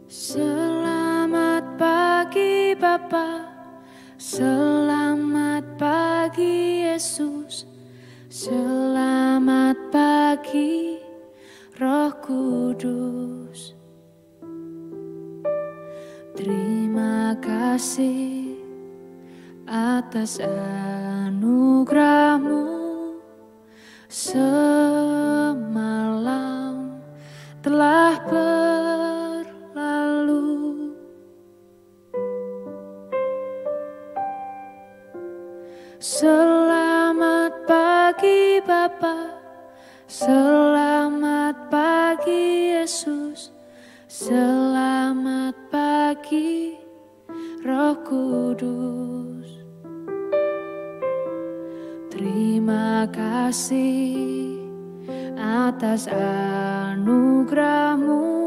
Selamat pagi Bapa, selamat pagi Yesus, selamat pagi Roh Kudus. Terima kasih atas anugerah-Mu semalam telah berlalu. Selamat pagi Bapa, selamat pagi Yesus, selamat pagi Roh Kudus. Terima kasih atas anugerah-Mu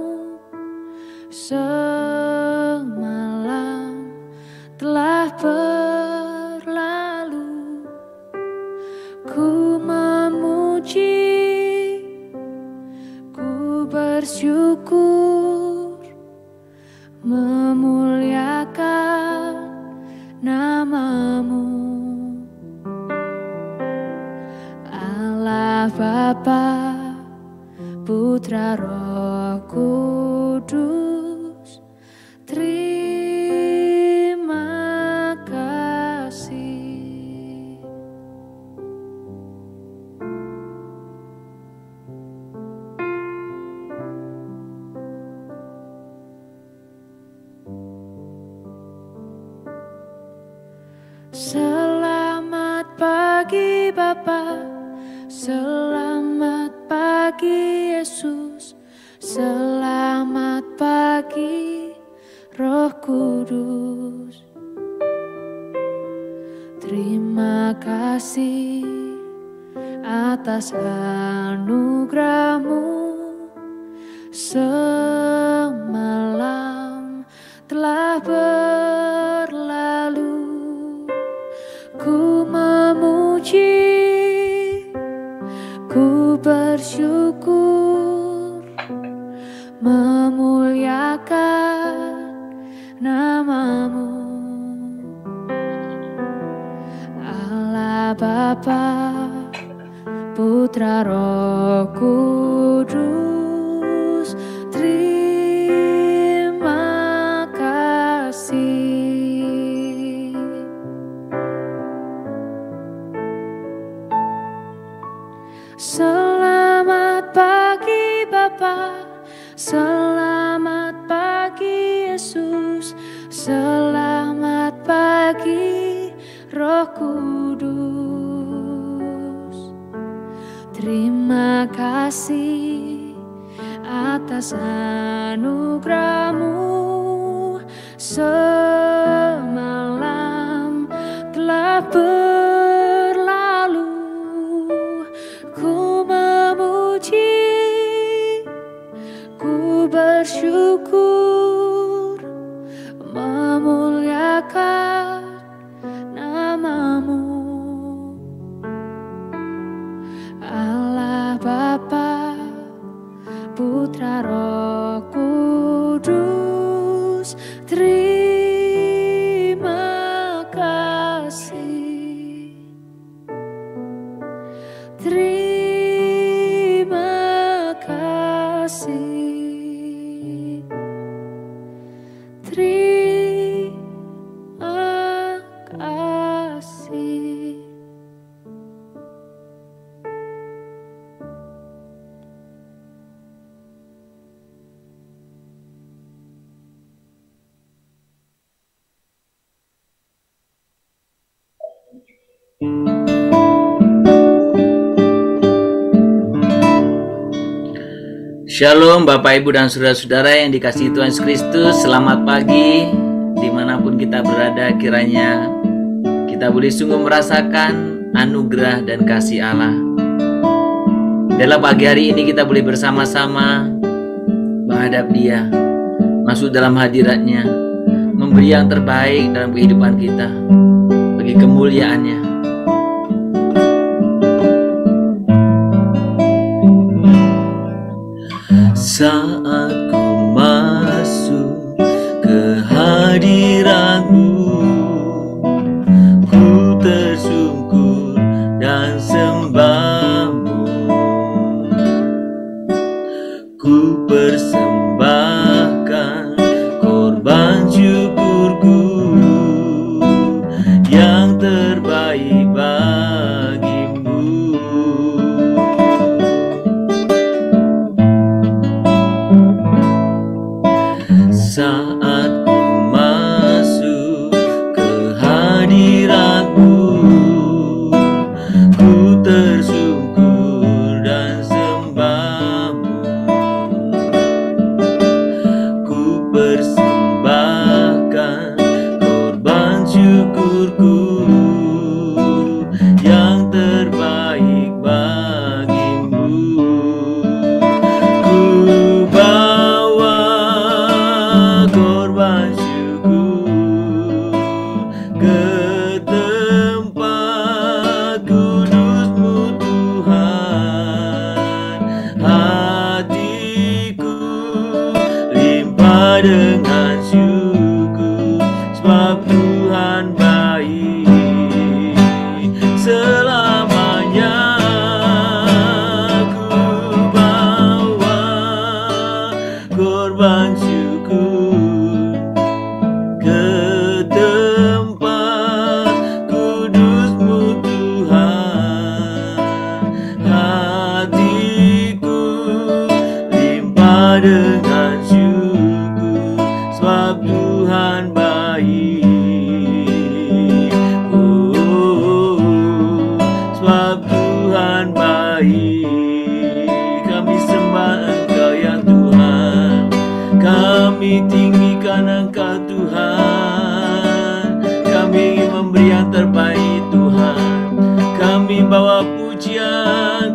semalam telah berlalu. Ku memuji, ku bersyukur, memuliakan nama-Mu. Allah Bapa, Putra Roh Kudus, terima kasih. Selamat pagi Bapa, selamat pagi Yesus, selamat pagi Roh Kudus. Terima kasih atas anugerah-Mu semalam telah berlalu. Ku memuji, ku bersyukur, memuliakan nama-Mu. Allah Bapa, Putra Roh Kudus, terima kasih. Selamat pagi Bapa, selamat pagi Yesus, selamat pagi Roh Kudus. Terima kasih atas anugerah-Mu semalam telah berlalu. Ku memuji, ku bersyukur, memuliakan nama-Mu. Allah Bapa, Putra Roh Kudus, terima kasih. Terima kasih. Terima kasih. Shalom Bapak Ibu dan Saudara-saudara yang dikasihi Tuhan Yesus Kristus. Selamat pagi dimanapun kita berada, kiranya kita boleh sungguh merasakan anugerah dan kasih Allah. Dalam pagi hari ini kita boleh bersama-sama menghadap Dia, masuk dalam hadirat-Nya, memberi yang terbaik dalam kehidupan kita bagi kemuliaan-Nya. Saat ku masuk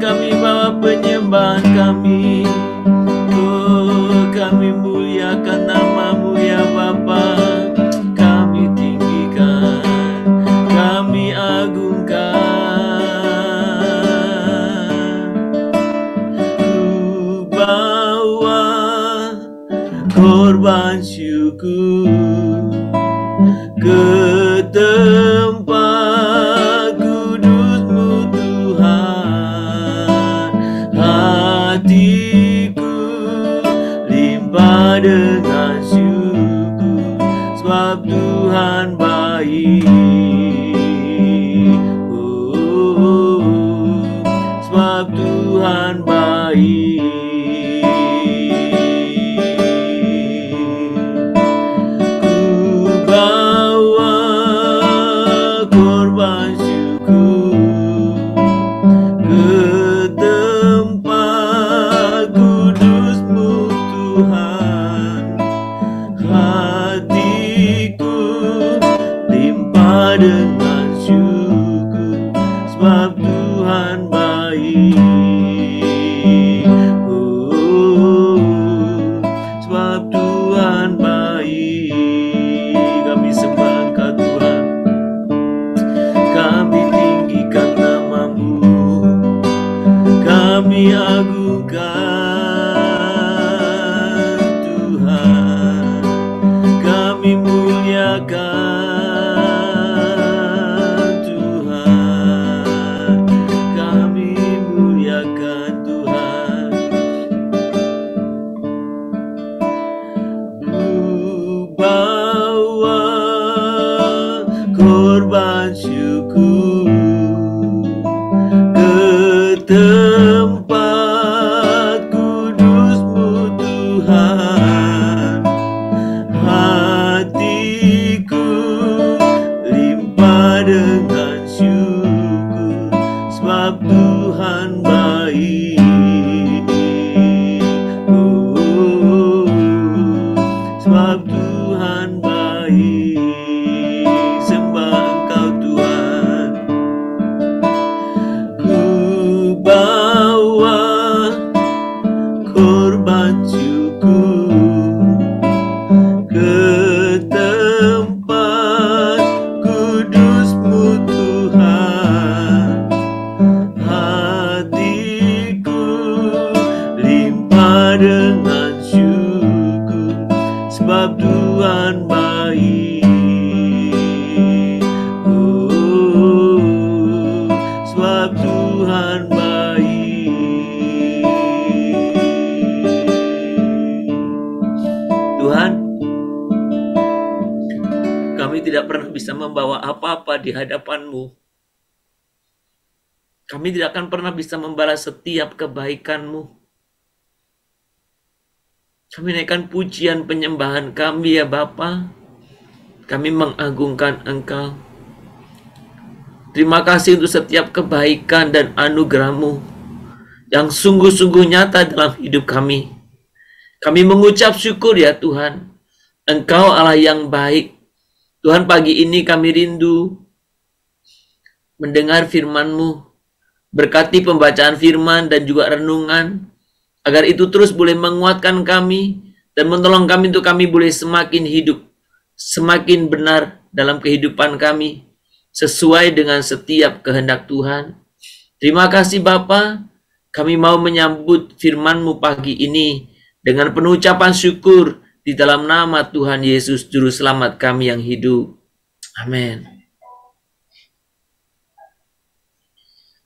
kami bawa penyembahan kami. Oh, kami muliakan nama-Mu ya Bapa. Kami tinggikan, kami agungkan. Ku bawa korban syukur ke tempat kudus-Mu Tuhan. Hatiku limpah dengan syukur, sebab Tuhan baik. Sebab Tuhan baik. Dengan syukur, sebab Tuhan baik. Sebab Tuhan baik. Kami sembah Engkau Tuhan, kami tinggikan nama-Mu, kami agungkan Tuhan, kami muliakan korban syukur ke tempat kudus-Mu Tuhan. Hatiku limpah dengan syukur, sebab Tuhan baik. Sebab Tuhan baik. Dengan syukur, sebab Tuhan baik. Sebab Tuhan baik. Tuhan, kami tidak pernah bisa membawa apa-apa di hadapan-Mu. Kami tidak akan pernah bisa membalas setiap kebaikan-Mu. Kami naikkan pujian penyembahan kami ya Bapa. Kami mengagungkan Engkau. Terima kasih untuk setiap kebaikan dan anugerah-Mu yang sungguh-sungguh nyata dalam hidup kami. Kami mengucap syukur ya Tuhan. Engkau Allah yang baik. Tuhan, pagi ini kami rindu mendengar firman-Mu. Berkati pembacaan firman dan juga renungan, agar itu terus boleh menguatkan kami dan menolong kami untuk kami boleh semakin hidup, semakin benar dalam kehidupan kami, sesuai dengan setiap kehendak Tuhan. Terima kasih Bapa, kami mau menyambut firman-Mu pagi ini dengan penuh ucapan syukur di dalam nama Tuhan Yesus Juru Selamat kami yang hidup. Amin.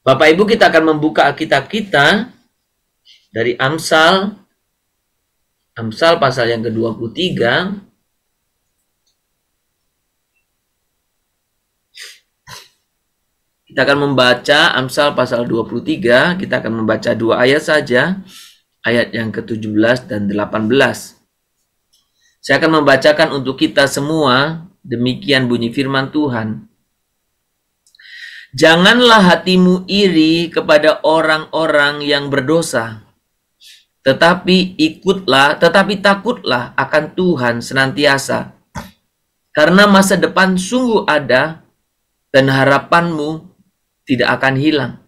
Bapak Ibu, kita akan membuka Alkitab kita dari Amsal pasal yang ke-23. Kita akan membaca Amsal pasal 23, kita akan membaca 2 ayat saja, ayat yang ke-17 dan 18. Saya akan membacakan untuk kita semua, demikian bunyi firman Tuhan. Janganlah hatimu iri kepada orang-orang yang berdosa, tetapi takutlah akan Tuhan senantiasa, karena masa depan sungguh ada dan harapanmu tidak akan hilang.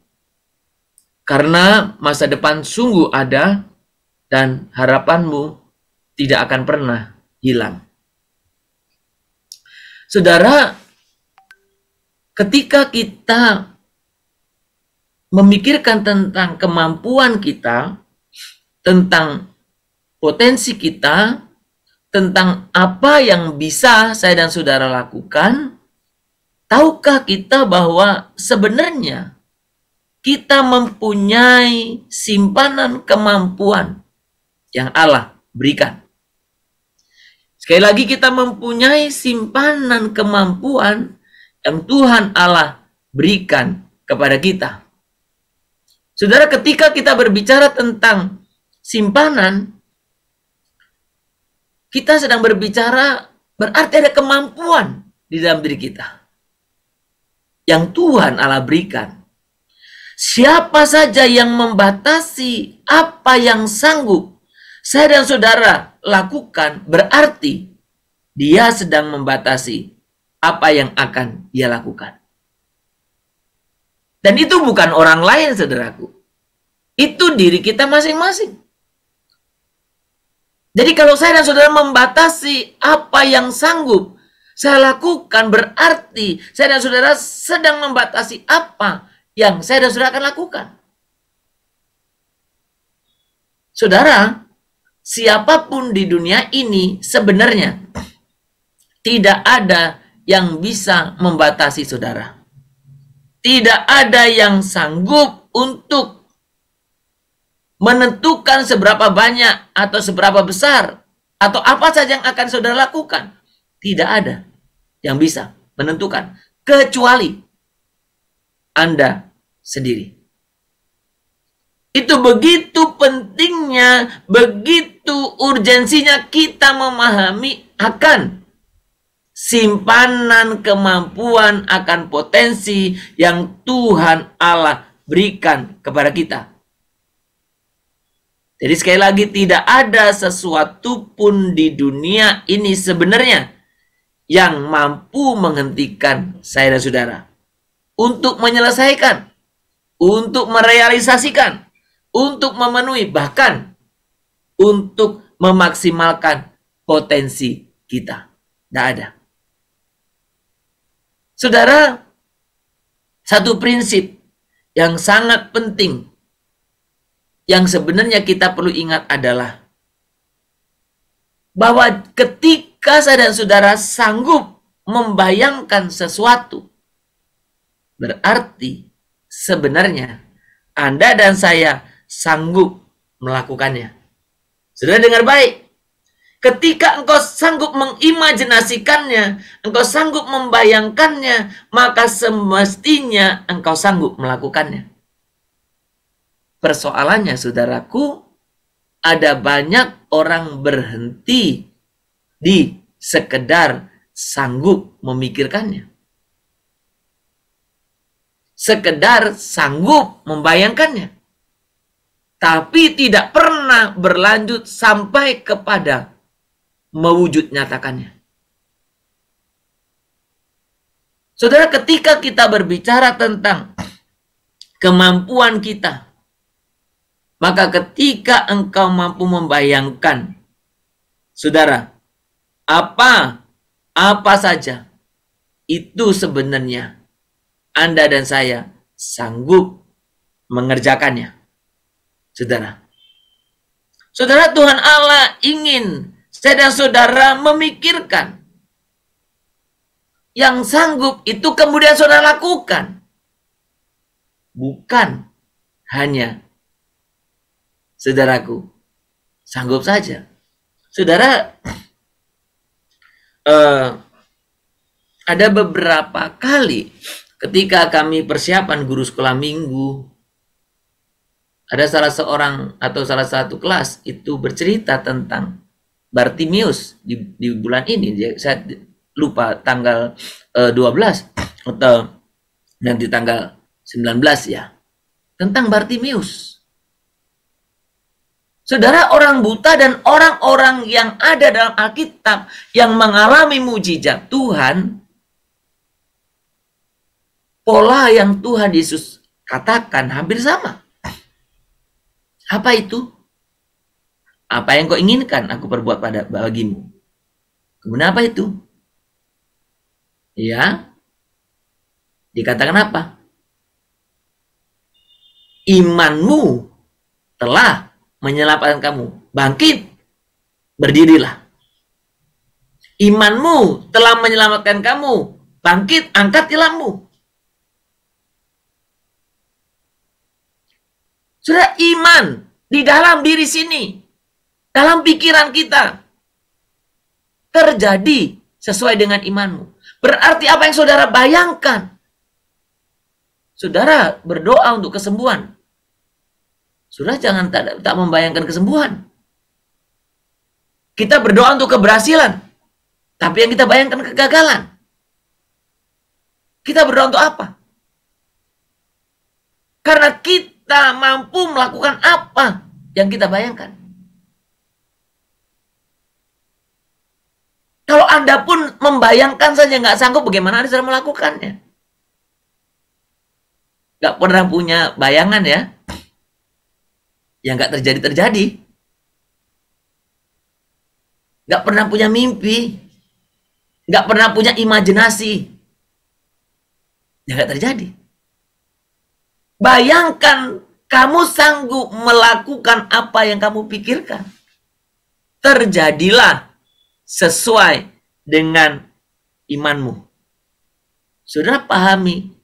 Karena masa depan sungguh ada dan harapanmu tidak akan pernah hilang. Saudara, ketika kita memikirkan tentang kemampuan kita, tentang potensi kita, tentang apa yang bisa saya dan saudara lakukan, tahukah kita bahwa sebenarnya kita mempunyai simpanan kemampuan yang Allah berikan. Sekali lagi, kita mempunyai simpanan kemampuan yang Tuhan Allah berikan kepada kita. Saudara, ketika kita berbicara tentang simpanan, kita sedang berbicara berarti ada kemampuan di dalam diri kita yang Tuhan Allah berikan. Siapa saja yang membatasi apa yang sanggup saya dan saudara lakukan, berarti dia sedang membatasi apa yang akan dia lakukan. Dan itu bukan orang lain, saudaraku. Itu diri kita masing-masing. Jadi kalau saya dan saudara membatasi apa yang sanggup saya lakukan, berarti saya dan saudara sedang membatasi apa yang saya dan saudara akan lakukan. Saudara, siapapun di dunia ini sebenarnya tidak ada yang bisa membatasi saudara. Tidak ada yang sanggup untuk menentukan seberapa banyak atau seberapa besar atau apa saja yang akan saudara lakukan. Tidak ada yang bisa menentukan kecuali Anda sendiri. Itu begitu pentingnya, begitu urgensinya kita memahami akan simpanan kemampuan, akan potensi yang Tuhan Allah berikan kepada kita. Jadi sekali lagi, tidak ada sesuatu pun di dunia ini sebenarnya yang mampu menghentikan saya dan saudara untuk menyelesaikan, untuk merealisasikan, untuk memenuhi, bahkan untuk memaksimalkan potensi kita. Tidak ada. Saudara, satu prinsip yang sangat penting yang sebenarnya kita perlu ingat adalah bahwa ketika saya dan saudara sanggup membayangkan sesuatu, berarti sebenarnya Anda dan saya sanggup melakukannya. Saudara dengar baik. Ketika engkau sanggup mengimajinasikannya, engkau sanggup membayangkannya, maka semestinya engkau sanggup melakukannya. Persoalannya, saudaraku, ada banyak orang berhenti di sekedar sanggup memikirkannya. Sekedar sanggup membayangkannya. Tapi tidak pernah berlanjut sampai kepada mewujud nyatakannya. Saudara, ketika kita berbicara tentang kemampuan kita, maka ketika engkau mampu membayangkan, saudara, apa saja, itu sebenarnya Anda dan saya sanggup mengerjakannya. Saudara, Tuhan Allah ingin saya dan saudara memikirkan yang sanggup itu kemudian saudara lakukan. Bukan hanya saudaraku sanggup saja. Saudara, ada beberapa kali ketika kami persiapan guru sekolah minggu, ada salah seorang atau salah satu kelas itu bercerita tentang Bartimius di bulan ini. Saya lupa tanggal 12 atau nanti tanggal 19 ya. Tentang Bartimius. Saudara, orang buta dan orang-orang yang ada dalam Alkitab yang mengalami mujizat Tuhan, pola yang Tuhan Yesus katakan hampir sama. Apa itu? Apa yang kau inginkan aku perbuat bagimu. Kemudian apa itu? Ya, dikatakan apa? Imanmu telah menyelamatkan kamu. Bangkit, berdirilah. Imanmu telah menyelamatkan kamu. Bangkit, angkat tilammu. Sudah iman di dalam diri sini, dalam pikiran kita, terjadi sesuai dengan imanmu. Berarti apa yang saudara bayangkan? Saudara berdoa untuk kesembuhan. Saudara jangan tak membayangkan kesembuhan. Kita berdoa untuk keberhasilan, tapi yang kita bayangkan kegagalan. Kita berdoa untuk apa? Karena kita mampu melakukan apa yang kita bayangkan. Kalau Anda pun membayangkan saja nggak sanggup, bagaimana Anda bisa melakukannya? Nggak pernah punya bayangan ya, yang nggak terjadi. Nggak pernah punya mimpi, nggak pernah punya imajinasi, ya nggak terjadi. Bayangkan kamu sanggup melakukan apa yang kamu pikirkan. Terjadilah sesuai dengan imanmu. Saudara pahami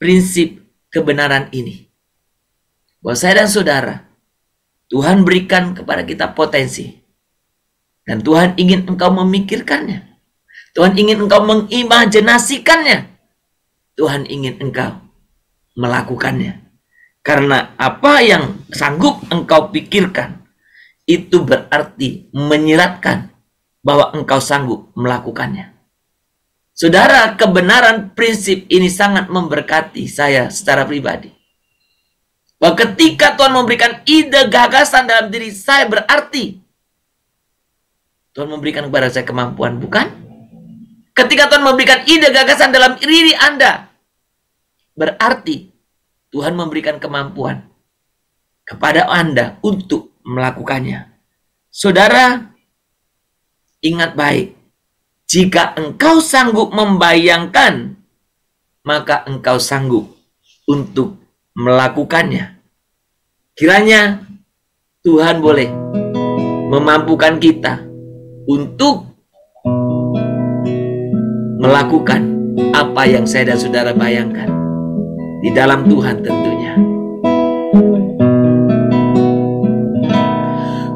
prinsip kebenaran ini. Bahwa saya dan saudara, Tuhan berikan kepada kita potensi. Dan Tuhan ingin engkau memikirkannya. Tuhan ingin engkau mengimajinasikannya. Tuhan ingin engkau melakukannya. Karena apa yang sanggup engkau pikirkan, itu berarti menyiratkan bahwa engkau sanggup melakukannya. Saudara, kebenaran prinsip ini sangat memberkati saya secara pribadi. Bahwa ketika Tuhan memberikan ide gagasan dalam diri saya, berarti Tuhan memberikan kepada saya kemampuan, bukan? Ketika Tuhan memberikan ide gagasan dalam diri Anda, berarti Tuhan memberikan kemampuan kepada Anda untuk melakukannya. Saudara, ingat baik, jika engkau sanggup membayangkan, maka engkau sanggup untuk melakukannya. Kiranya Tuhan boleh memampukan kita untuk melakukan apa yang saya dan saudara bayangkan. Di dalam Tuhan tentunya.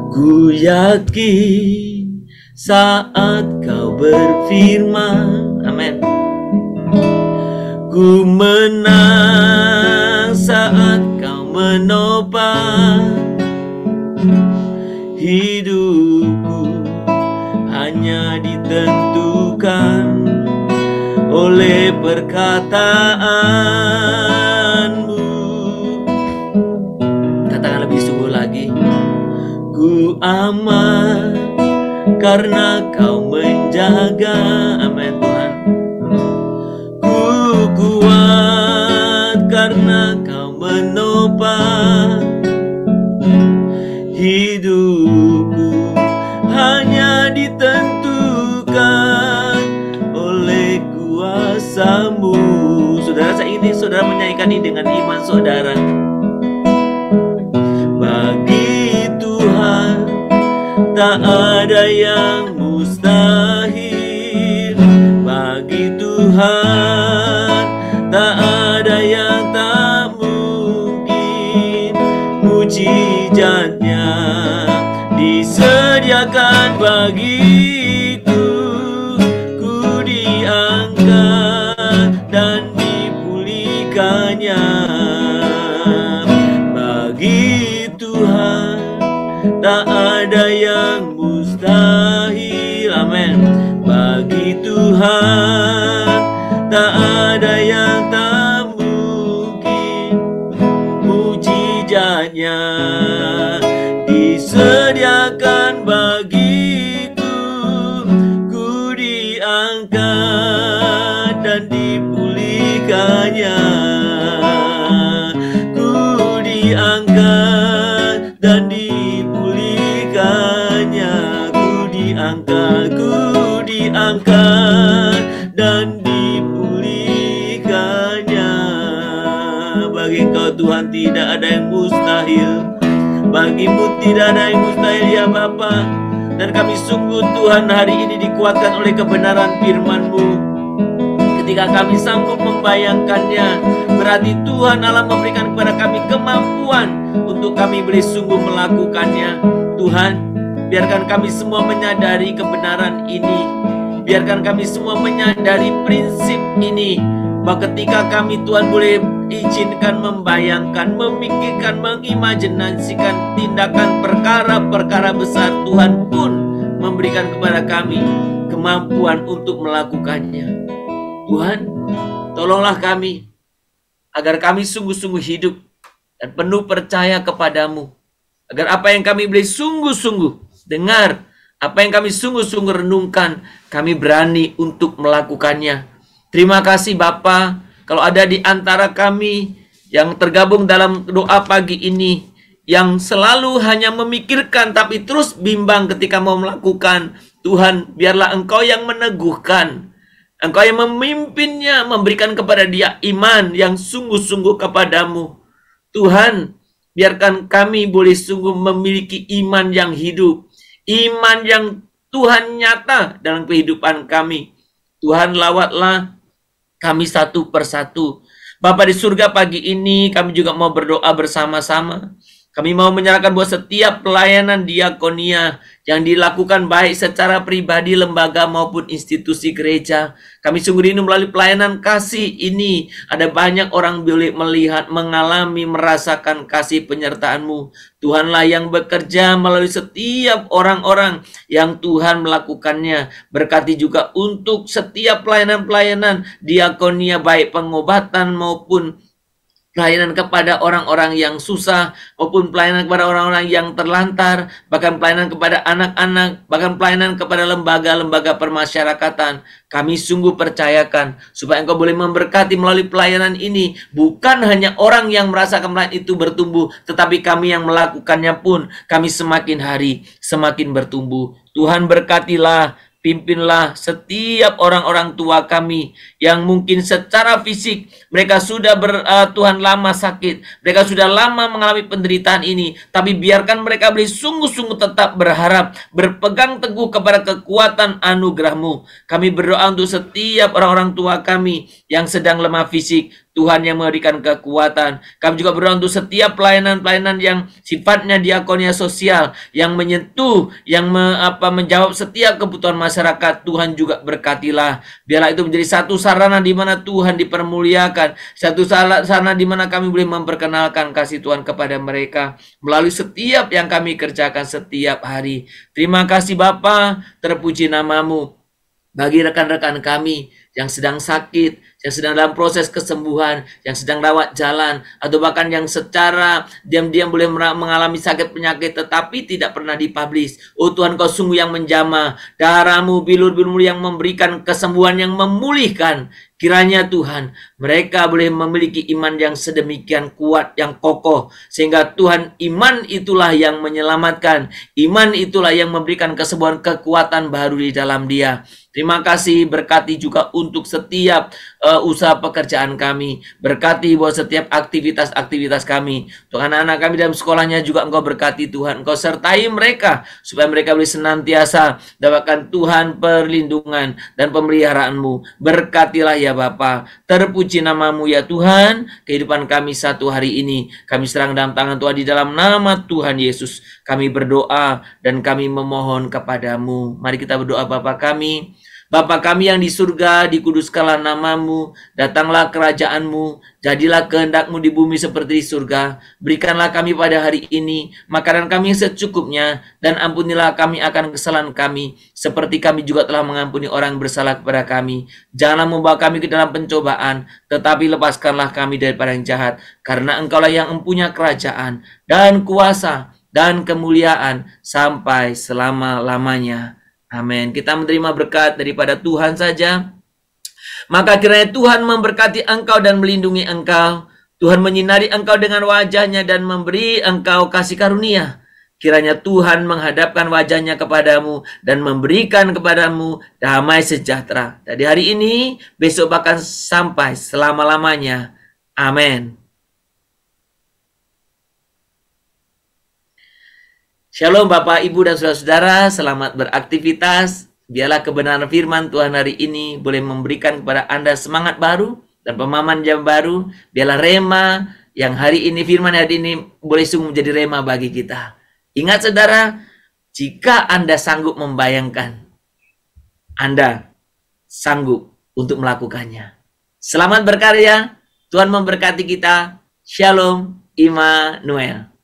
Ku yakin saat kau berfirman, amin. Ku menang saat kau menopang hidupku, hanya ditentukan oleh perkataanmu. Katakan lebih sungguh lagi. Ku aman karena kau menjaga, amin Tuhan. Ku kuat karena kau menopang hidupku, hanya ditentukan oleh kuasamu. Saudara, saya ini saudara menyanyikan ini dengan iman saudara. Bagi Tuhan tak ada yang mustahil. Bagi Tuhan tak ada yang tak mungkin. Mujizatnya disediakan bagiku. Ku diangkat dan dipulihkannya. Bagi Tuhan tak ada yang mustahil, amin. Bagi Tuhan tak ada yang tak mungkin. Mujizatnya disediakan bagiku. Ku diangkat dan dipulihkannya. Ku diangkat dan diangkat dan dipulihkannya. Bagi Engkau Tuhan tidak ada yang mustahil, bagimu tidak ada yang mustahil ya Bapa. Dan kami sungguh Tuhan hari ini dikuatkan oleh kebenaran firman-Mu. Ketika kami sanggup membayangkannya, berarti Tuhan Allah memberikan kepada kami kemampuan untuk kami boleh sungguh melakukannya. Tuhan, biarkan kami semua menyadari kebenaran ini. Biarkan kami semua menyadari prinsip ini, bahwa ketika kami Tuhan boleh izinkan membayangkan, memikirkan, mengimajinasikan tindakan perkara-perkara besar, Tuhan pun memberikan kepada kami kemampuan untuk melakukannya. Tuhan, tolonglah kami agar kami sungguh-sungguh hidup dan penuh percaya kepadamu, agar apa yang kami boleh sungguh-sungguh dengar, apa yang kami sungguh-sungguh renungkan, kami berani untuk melakukannya. Terima kasih Bapa. Kalau ada di antara kami yang tergabung dalam doa pagi ini, yang selalu hanya memikirkan tapi terus bimbang ketika mau melakukan, Tuhan, biarlah Engkau yang meneguhkan, Engkau yang memimpinnya, memberikan kepada dia iman yang sungguh-sungguh kepadamu. Tuhan, biarkan kami boleh sungguh memiliki iman yang hidup, iman yang Tuhan nyata dalam kehidupan kami. Tuhan, lawatlah kami satu persatu. Bapa di surga, pagi ini kami juga mau berdoa bersama-sama. Kami mau menyerahkan buat setiap pelayanan diakonia yang dilakukan baik secara pribadi, lembaga maupun institusi gereja. Kami sungguh rindu melalui pelayanan kasih ini ada banyak orang boleh melihat, mengalami, merasakan kasih penyertaan-Mu. Tuhanlah yang bekerja melalui setiap orang-orang yang Tuhan melakukannya. Berkati juga untuk setiap pelayanan-pelayanan diakonia, baik pengobatan maupun pelayanan kepada orang-orang yang susah, maupun pelayanan kepada orang-orang yang terlantar, bahkan pelayanan kepada anak-anak, bahkan pelayanan kepada lembaga-lembaga permasyarakatan. Kami sungguh percayakan supaya Engkau boleh memberkati melalui pelayanan ini. Bukan hanya orang yang merasakan pelayanan itu bertumbuh, tetapi kami yang melakukannya pun, kami semakin hari semakin bertumbuh. Tuhan berkatilah, pimpinlah setiap orang-orang tua kami yang mungkin secara fisik mereka sudah Tuhan lama sakit, mereka sudah lama mengalami penderitaan ini, tapi biarkan mereka boleh sungguh-sungguh tetap berharap, berpegang teguh kepada kekuatan anugerah-Mu. Kami berdoa untuk setiap orang-orang tua kami yang sedang lemah fisik, Tuhan yang memberikan kekuatan. Kami juga berdoa untuk setiap pelayanan-pelayanan yang sifatnya diakonia sosial, yang menyentuh, yang menjawab setiap kebutuhan masyarakat. Tuhan juga berkatilah. Biarlah itu menjadi satu sarana di mana Tuhan dipermuliakan, satu sarana di mana kami boleh memperkenalkan kasih Tuhan kepada mereka melalui setiap yang kami kerjakan setiap hari. Terima kasih Bapa, terpuji nama-Mu. Bagi rekan-rekan kami yang sedang sakit, yang sedang dalam proses kesembuhan, yang sedang rawat jalan, atau bahkan yang secara diam-diam boleh mengalami sakit penyakit tetapi tidak pernah dipublish. Oh Tuhan, Kau sungguh yang menjamah, darah-Mu, bilur-bilur yang memberikan kesembuhan, yang memulihkan. Kiranya Tuhan, mereka boleh memiliki iman yang sedemikian kuat, yang kokoh, sehingga Tuhan, iman itulah yang menyelamatkan, iman itulah yang memberikan kesembuhan, kekuatan baru di dalam dia. Terima kasih, berkati juga untuk setiap usaha pekerjaan kami, berkati buat setiap aktivitas-aktivitas kami. Untuk anak-anak kami dalam sekolahnya juga Engkau berkati Tuhan, Engkau sertai mereka supaya mereka boleh senantiasa dapatkan Tuhan perlindungan dan pemeliharaan-Mu. Berkatilah ya Bapa, terpuji nama-Mu ya Tuhan. Kehidupan kami satu hari ini kami serang dalam tangan Tuhan, di dalam nama Tuhan Yesus kami berdoa dan kami memohon kepadamu. Mari kita berdoa. Bapa kami, Bapa kami yang di surga, dikuduskanlah nama-Mu, datanglah kerajaan-Mu, jadilah kehendak-Mu di bumi seperti di surga. Berikanlah kami pada hari ini makanan kami yang secukupnya, dan ampunilah kami akan kesalahan kami, seperti kami juga telah mengampuni orang yang bersalah kepada kami. Janganlah membawa kami ke dalam pencobaan, tetapi lepaskanlah kami daripada yang jahat, karena Engkaulah yang mempunyai kerajaan dan kuasa dan kemuliaan sampai selama-lamanya. Amin. Kita menerima berkat daripada Tuhan saja. Maka kiranya Tuhan memberkati engkau dan melindungi engkau. Tuhan menyinari engkau dengan wajah-Nya dan memberi engkau kasih karunia. kiranya Tuhan menghadapkan wajahnya kepadamu dan memberikan kepadamu damai sejahtera. Dari hari ini, besok bahkan sampai selama-lamanya. Amin. Shalom Bapak, Ibu, dan saudara-saudara, selamat beraktivitas. Biarlah kebenaran firman Tuhan hari ini boleh memberikan kepada Anda semangat baru dan pemahaman yang baru. Biarlah rema yang hari ini, firman hari ini boleh sungguh menjadi rema bagi kita. Ingat saudara, jika Anda sanggup membayangkan, Anda sanggup untuk melakukannya. Selamat berkarya, Tuhan memberkati kita. Shalom, Immanuel.